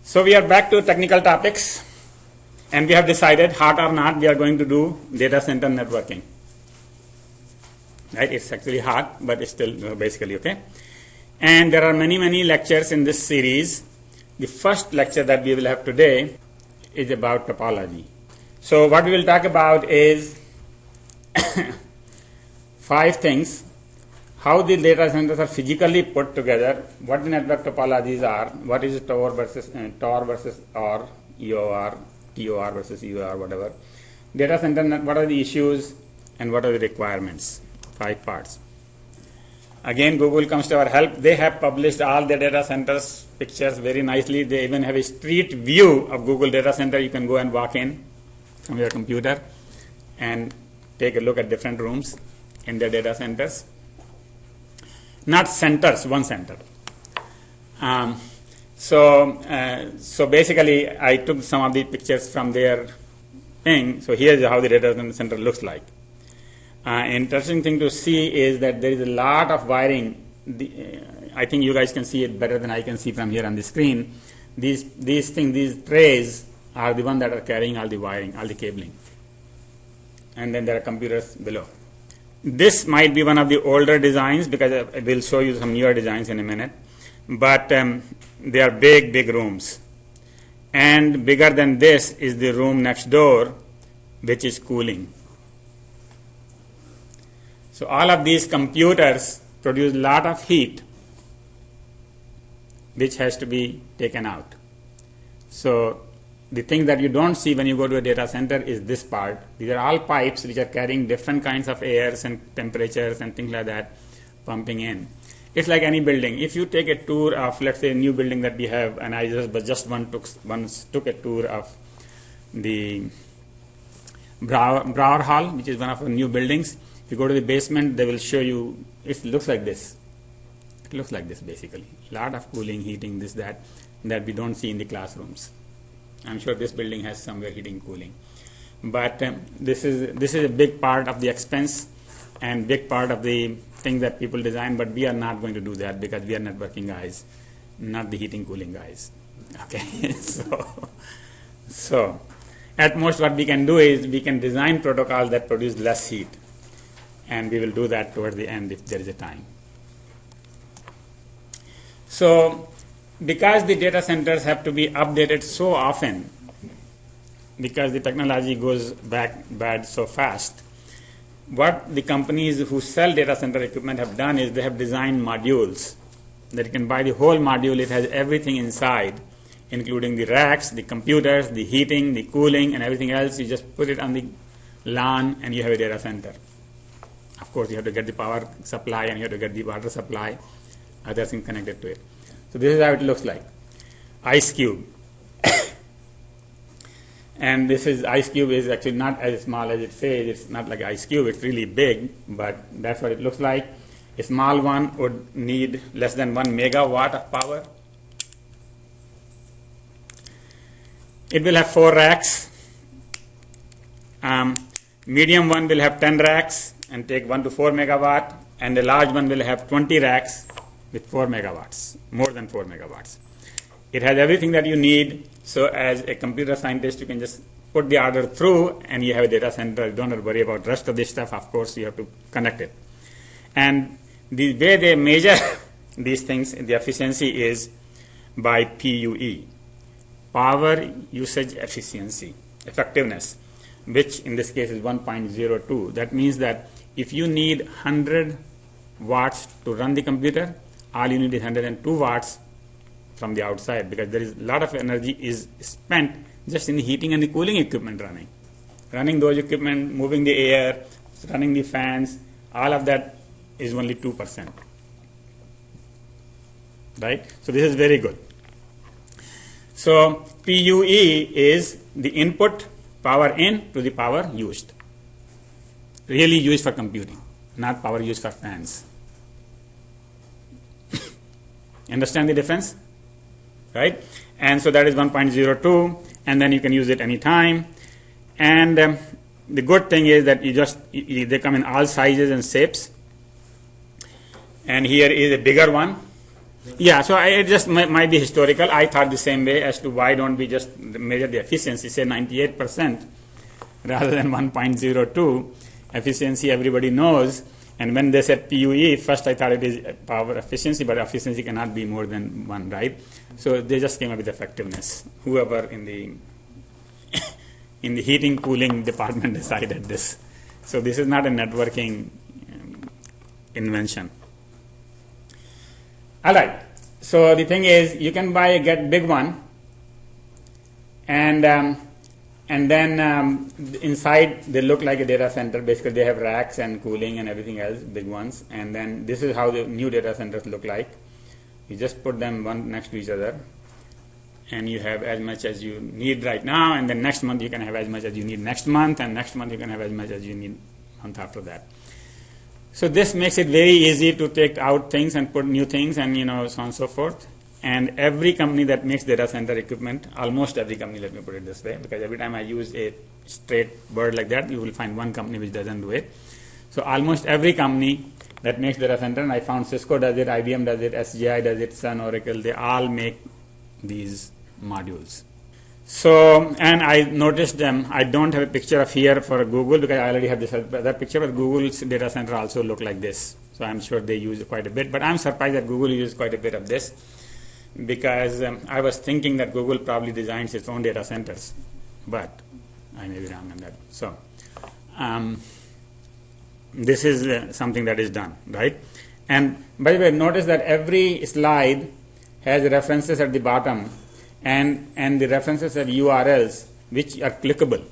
So we are back to technical topics, and we have decided, hot or not, we are going to do data center networking. Right? It's actually hot, but it's still basically okay. And there are many lectures in this series. The first lecture that we will have today is about topology. So what we will talk about is 5 things: how the data centers are physically put together, what the network topologies are, what is TOR versus OR, EOR, TOR versus EOR, whatever. Data center, what are the issues and what are the requirements? 5 parts. Again, Google comes to our help. They have published all their data centers pictures very nicely. They even have a street view of Google data center. You can go and walk in from your computer and take a look at different rooms in their data centers. Not centers, one center. So basically, I took some of the pictures from their thing. So here's how the data center looks like. Interesting thing to see is that there is a lot of wiring. I think you guys can see it better than I can see from here on the screen. These trays are the ones that are carrying all the wiring, all the cabling. And then there are computers below. This might be one of the older designs because I will show you some newer designs in a minute. But they are big rooms. And bigger than this is the room next door, which is cooling. So all of these computers produce a lot of heat, which has to be taken out. So the thing that you don't see when you go to a data center is this part. These are all pipes which are carrying different kinds of airs and temperatures and things like that, pumping in. It's like any building. If you take a tour of, let's say, a new building that we have, and I once took a tour of the Brauer Hall, which is one of the new buildings. If you go to the basement, they will show you, it looks like this. It looks like this basically. A lot of cooling, heating, this, that we don't see in the classrooms. I'm sure this building has somewhere heating, cooling. But this is a big part of the expense and big part of the thing that people design, but we are not going to do that because we are networking guys, not the heating, cooling guys. Okay, so at most what we can do is we can design protocols that produce less heat. And we will do that towards the end if there is a time. So, because the data centers have to be updated so often, because the technology goes bad so fast, what the companies who sell data center equipment have done is they have designed modules that you can buy the whole module. It has everything inside, including the racks, the computers, the heating, the cooling, and everything else. You just put it on the LAN and you have a data center. Of course, you have to get the power supply and you have to get the water supply, other things connected to it. So this is how it looks like. Ice cube. And this is, ice cube is actually not as small as it says. It's not like ice cube. It's really big, but that's what it looks like. A small one would need less than 1 megawatt of power. It will have 4 racks. Medium one will have 10 racks and take 1 to 4 megawatt, and the large one will have 20 racks with 4 megawatts, more than 4 megawatts. It has everything that you need, so as a computer scientist, you can just put the order through and you have a data center. You don't have to worry about the rest of this stuff. Of course, you have to connect it. And the way they measure these things, the efficiency is by PUE, power usage efficiency, effectiveness, which in this case is 1.02. That means that if you need 100 watts to run the computer, all you need is 102 watts from the outside, because there is a lot of energy is spent just in the heating and the cooling equipment running those equipment, moving the air, running the fans. All of that is only 2%, right? So this is very good. So PUE is the input power in to the power used, really used for computing, not power used for fans. Understand the difference? Right? And so that is 1.02, and then you can use it anytime. And the good thing is that they come in all sizes and shapes. And here is a bigger one. Yeah, so it just might be historical. I thought the same way as to why don't we just measure the efficiency, say 98% rather than 1.02. Efficiency everybody knows. And when they said PUE, first I thought it is power efficiency, but efficiency cannot be more than 1, right? So they just came up with effectiveness. Whoever in the in the heating cooling department decided this. So this is not a networking invention. All right. So the thing is, you can buy a get big one, and then inside they look like a data center. Basically, they have racks and cooling and everything else, big ones. And then this is how the new data centers look like. You just put them one next to each other, and you have as much as you need right now. And then next month you can have as much as you need next month, and next month you can have as much as you need month after that. So this makes it very easy to take out things and put new things, and so on and so forth. And every company that makes data center equipment, almost every company, let me put it this way, because every time I use a straight word like that, you will find one company which doesn't do it. So almost every company that makes data center, and I found Cisco does it, IBM does it, SGI does it, Sun, Oracle, they all make these modules. So, and I noticed them. I don't have a picture of here for Google because I already have this other picture, but Google's data center also look like this. So I'm sure they use quite a bit, but I'm surprised that Google uses quite a bit of this, because I was thinking that Google probably designs its own data centers, but I may be wrong on that. So this is something that is done, right? And by the way, notice that every slide has references at the bottom, and the references are URLs which are clickable.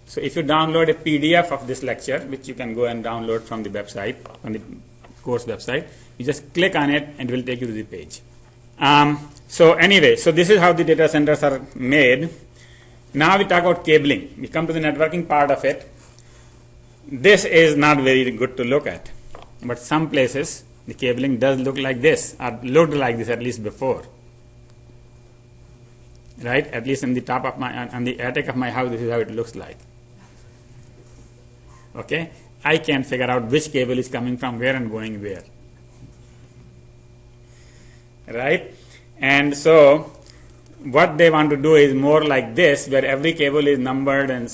So if you download a PDF of this lecture, which you can go and download from the website, on the course website, you just click on it and it will take you to the page. So anyway, so this is how the data centers are made. Now we talk about cabling. We come to the networking part of it. This is not very good to look at, but some places the cabling does look like this, or looked like this at least before. Right? At least on the top of on the attic of my house, this is how it looks like. Okay? I can't figure out which cable is coming from where and going where. Right? And so what they want to do is more like this, where every cable is numbered and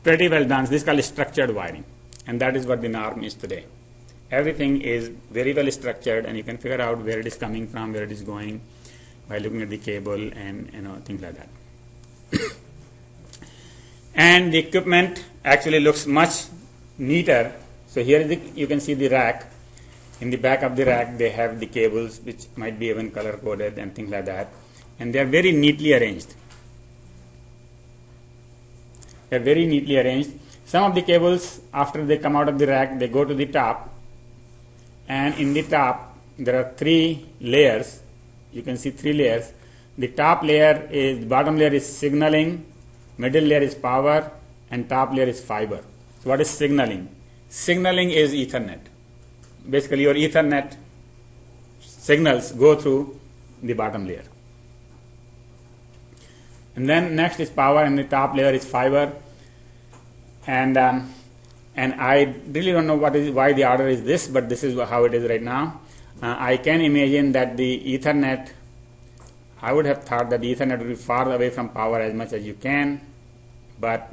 pretty well done. This is called structured wiring, and that is what the norm is today. Everything is very well structured, and you can figure out where it is coming from, where it is going, by looking at the cable and things like that. And the equipment actually looks much neater. So here is you can see the rack. In the back of the rack they have the cables, which might be even color coded and things like that, and they are very neatly arranged. They are very neatly arranged. Some of the cables, after they come out of the rack, they go to the top, and in the top there are 3 layers. You can see 3 layers. The top layer is, the bottom layer is signaling, middle layer is power, and top layer is fiber. So what is signaling? Signaling is Ethernet. Basically your Ethernet signals go through the bottom layer. And then next is power, and the top layer is fiber. And I really don't know why the order is this, but this is how it is right now. I can imagine that the Ethernet, I would have thought that the Ethernet would be far away from power as much as you can, but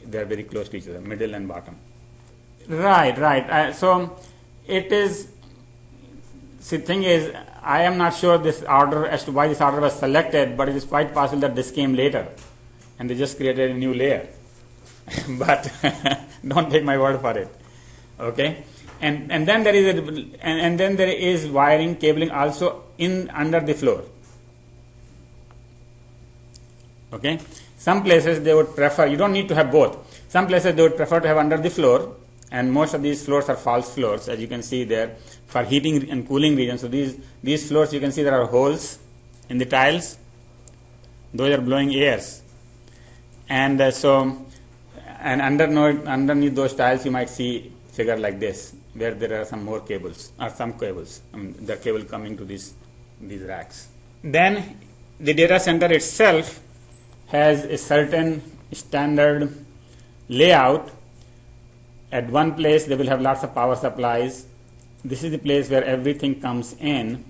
they are very close to each other, middle and bottom. Right. So it is, the thing is, I am not sure this order as to why this order was selected, but it is quite possible that this came later and they just created a new layer. But don't take my word for it. Okay? And then there is wiring, cabling also under the floor. Okay? Some places they would prefer, you don't need to have both. Some places they would prefer to have under the floor, and most of these floors are false floors, as you can see there, for heating and cooling regions. So these floors, you can see there are holes in the tiles. Those are blowing airs. And underneath those tiles you might see figure like this, where there are some more cables, or some cables, the cable coming to these racks. Then the data center itself has a certain standard layout. At one place they will have lots of power supplies. This is the place where everything comes in,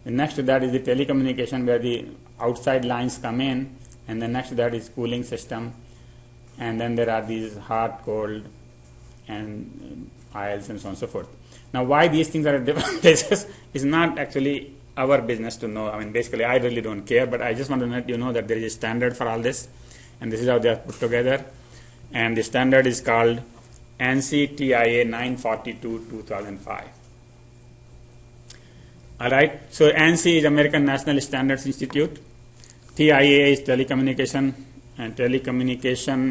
The next to that is the telecommunication, where the outside lines come in, and then next to that is cooling system, and then there are these hot, cold, and aisles and so on and so forth. Now, why these things are at different places is not actually our business to know. I mean, basically, I really don't care, but I just want to let you know that there is a standard for all this, and this is how they are put together. And the standard is called ANSI TIA 942-2005. All right. So ANSI is American National Standards Institute. TIA is Telecommunication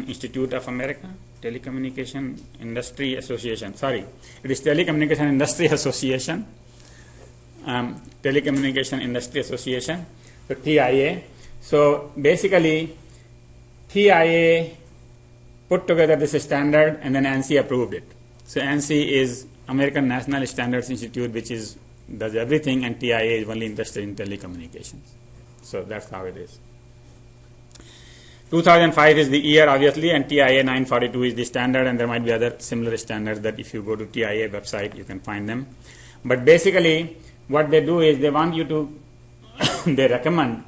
Institute of America. Telecommunication Industry Association. Sorry, it is Telecommunication Industry Association. Telecommunication Industry Association. So TIA. So basically, TIA put together this standard, and then ANSI approved it. So ANSI is American National Standards Institute, which does everything, and TIA is only interested in telecommunications. So that's how it is. 2005 is the year, obviously, and TIA 942 is the standard, and there might be other similar standards that if you go to TIA website, you can find them. But basically, what they do is they want you to, they recommend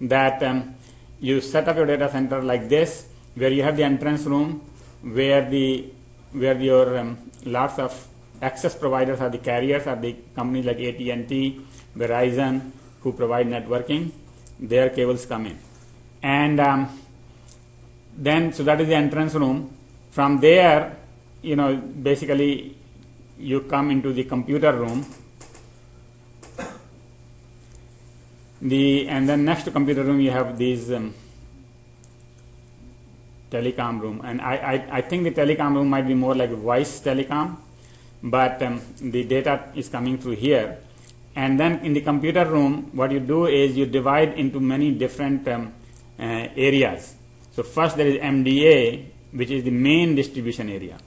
that you set up your data center like this, where you have the entrance room, where your lots of access providers are the carriers, are the companies like AT&T, Verizon, who provide networking. Their cables come in, and then, so that is the entrance room. From there, basically you come into the computer room. And then next to computer room you have these telecom room. And I think the telecom room might be more like voice telecom, but the data is coming through here. And then in the computer room, what you do is you divide into many different areas. So first there is MDA, which is the main distribution area.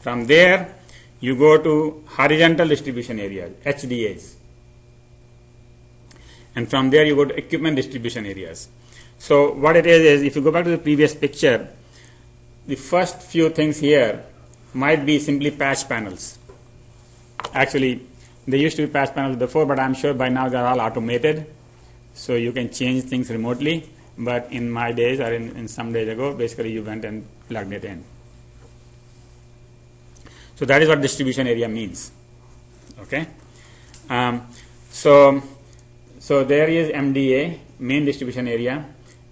From there, you go to horizontal distribution areas, HDAs. And from there, you go to equipment distribution areas. So what it is if you go back to the previous picture, the first few things here might be simply patch panels. Actually, they used to be patch panels before, but I'm sure by now they're all automated. So you can change things remotely. But in my days, or in some days ago, basically you went and plugged it in. So that is what distribution area means. Okay. So there is MDA, main distribution area,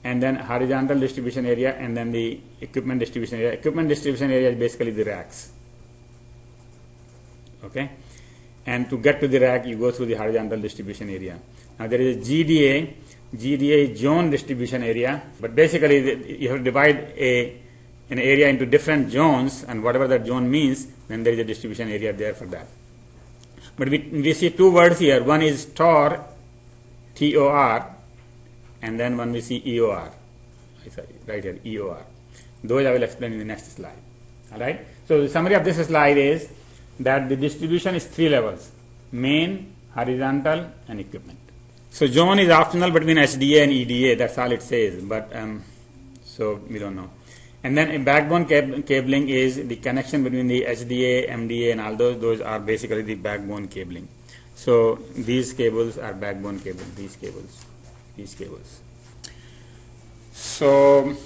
and then horizontal distribution area, and then the equipment distribution area. Equipment distribution area is basically the racks. Okay. And to get to the rack, you go through the horizontal distribution area. Now there is a GDA. GDA is zone distribution area, but basically you have to divide an area into different zones, and whatever that zone means, then there is a distribution area there for that. But we see two words here. One is TOR, T-O-R, and then one we see EOR. Right here, EOR. Those I will explain in the next slide. All right. So the summary of this slide is that the distribution is 3 levels: main, horizontal, and equipment. So zone is optional between HDA and EDA. That's all it says. But so we don't know. And then a backbone cabling is the connection between the HDA, MDA, and all those are basically the backbone cabling. So these cables are backbone cables. These cables. So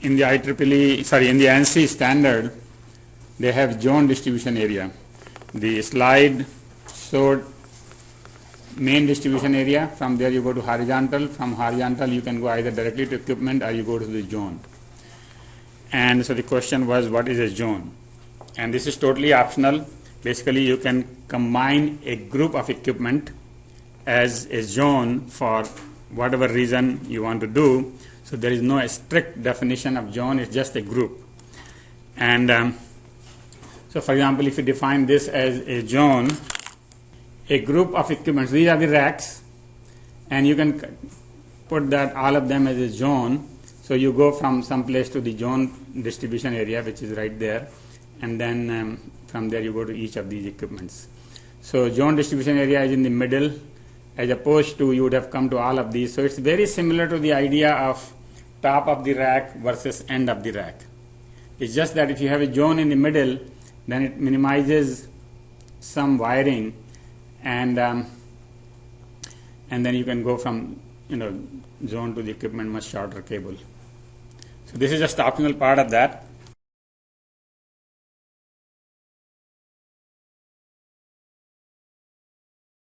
in the in the ANSI standard, they have zone distribution area. The slide showed main distribution area. From there you go to horizontal. From horizontal you can go either directly to equipment or you go to the zone. And so the question was, what is a zone? And this is totally optional. Basically you can combine a group of equipment as a zone for whatever reason you want to do. So there is no strict definition of zone, it's just a group. And so for example, if you define this as a zone, a group of equipments, these are the racks, and you can put that all of them as a zone. So you go from some place to the zone distribution area, which is right there, and then from there you go to each of these equipments. So zone distribution area is in the middle, as opposed to you would have come to all of these. So it's very similar to the idea of top of the rack versus end of the rack. It's just that if you have a zone in the middle, then it minimizes some wiring, and then you can go from zone to the equipment much shorter cable. So this is just the optional part of that.